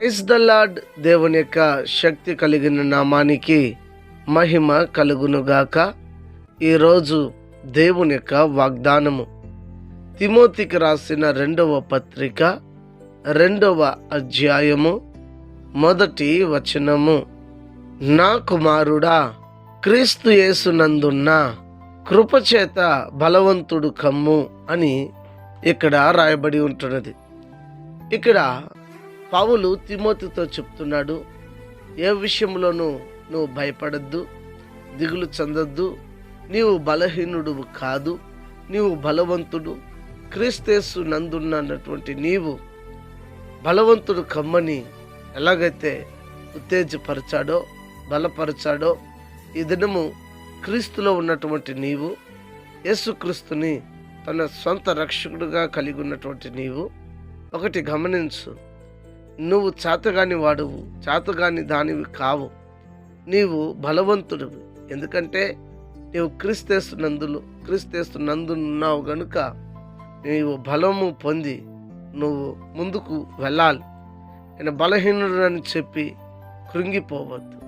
Praise the lord. దేవుని యొక్క శక్తి కలిగిన నామానికి మహిమ కలుగునుగాక. ఈరోజు దేవుని యొక్క వాగ్దానము తిమోతికి రాసిన 2వ పత్రిక 2వ అధ్యాయము 1వ వచనము. నా కుమారుడా, క్రీస్తు యేసునందున్న కృపచేత బలవంతుడు కమ్ము అని ఇక్కడ రాయబడి ఉంటున్నది. ఇక్కడ పౌలు తిమోతితో చెప్తున్నాడు, ఏ విషయంలోనూ నువ్వు భయపడద్దు, దిగులు చెందొద్దు. నీవు బలహీనుడు కాదు, నీవు బలవంతుడు. క్రీస్తు నందున్నటువంటి నీవు బలవంతుడు కమ్మని ఎలాగైతే ఉత్తేజపరచాడో, బలపరచాడో, ఈ దినము క్రీస్తులో ఉన్నటువంటి నీవు, యేసుక్రీస్తుని తన సొంత రక్షకుడుగా కలిగి ఉన్నటువంటి నీవు ఒకటి గమనించు. నువ్వు చేతగాని వాడువు, చేతగాని దానివి కావు. నీవు బలవంతుడివి. ఎందుకంటే నీవు క్రీస్తు నందున్నావు గనుక నీవు బలము పొంది నువ్వు ముందుకు వెళ్ళాలి. నేను బలహీనుడు అని చెప్పి కృంగిపోవద్దు.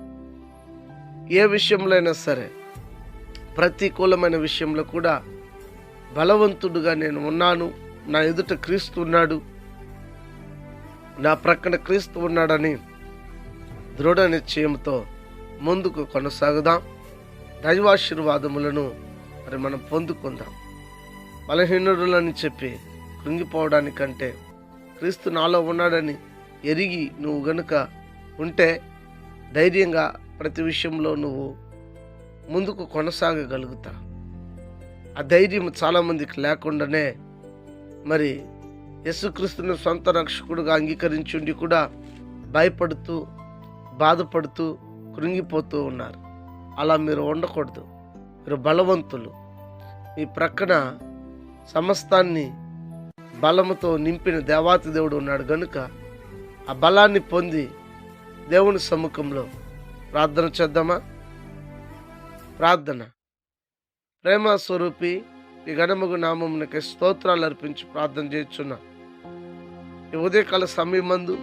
ఏ విషయంలో అయినా సరే, ప్రతికూలమైన విషయంలో కూడా బలవంతుడుగా నేను ఉన్నాను, నా ఎదుట క్రీస్తు ఉన్నాడు, నా ప్రక్కన క్రీస్తు ఉన్నాడని దృఢ నిశ్చయంతో ముందుకు కొనసాగుదాం. దైవాశీర్వాదములను మనం పొందుకుందాం. బలహీనుడులని చెప్పి కృంగిపోవడానికంటే క్రీస్తు నాలో ఉన్నాడని ఎరిగి నువ్వు గనుక ఉంటే ధైర్యంగా ప్రతి విషయంలో నువ్వు ముందుకు కొనసాగగలుగుతా. ఆ ధైర్యం చాలామందికి లేకుండానే మరి యేసుక్రీస్తుని సొంత రక్షకుడుగా అంగీకరించుండి కూడా భయపడుతూ, బాధపడుతూ, కృంగిపోతూ ఉన్నారు. అలా మీరు ఉండకూడదు. మీరు బలవంతులు. మీ ప్రక్కన సమస్తాన్ని బలముతో నింపిన దేవాతి దేవుడు ఉన్నాడు గనుక ఆ బలాన్ని పొంది దేవుని సముఖంలో ప్రార్థన చేద్దామా? ప్రార్థన. ప్రేమ స్వరూపి, ఈ ఘనముగు నామమునకి స్తోత్రాలు అర్పించి ప్రార్థన చేయుచున్నా. ఈ ఉదయకాల సమయమందు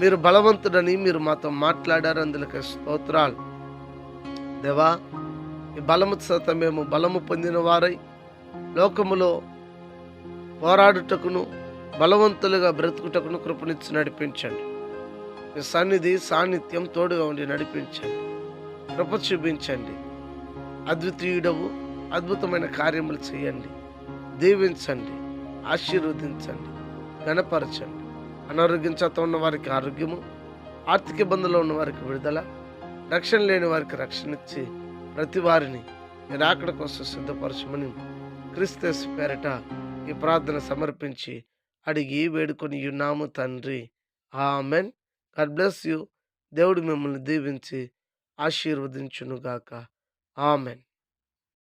మీరు బలవంతుడని మీరు మాతో మాట్లాడారు, అందులకి స్తోత్రాలు. దేవా, ఈ బలము చేత మేము బలము పొందిన వారై లోకములో పోరాడుటకును బలవంతులుగా బ్రతుకుటకును కృపనిచ్చి నడిపించండి. మీ సన్నిధి సాన్నిధ్యం తోడుగా ఉండి నడిపించండి. కృప చూపించండి. అద్వితీయుడవు, అద్భుతమైన కార్యములు చేయండి. దీవించండి, ఆశీర్వదించండి, ఘనపరచండి. అనారోగ్యం చేత ఉన్న వారికి ఆరోగ్యము, ఆర్థిక ఇబ్బందుల్లో ఉన్న వారికి విడుదల, రక్షణ లేని వారికి రక్షణ ఇచ్చి ప్రతి వారిని మీరు అక్కడ కోసం సిద్ధపరచమని క్రీస్తు యేసు పేరట ఈ ప్రార్థన సమర్పించి అడిగి వేడుకొని ఉన్నాము తండ్రి. ఆమెన్. God bless you. దేవుడు మిమ్మల్ని దీవించి ఆశీర్వదించునుగాక. ఆమెన్.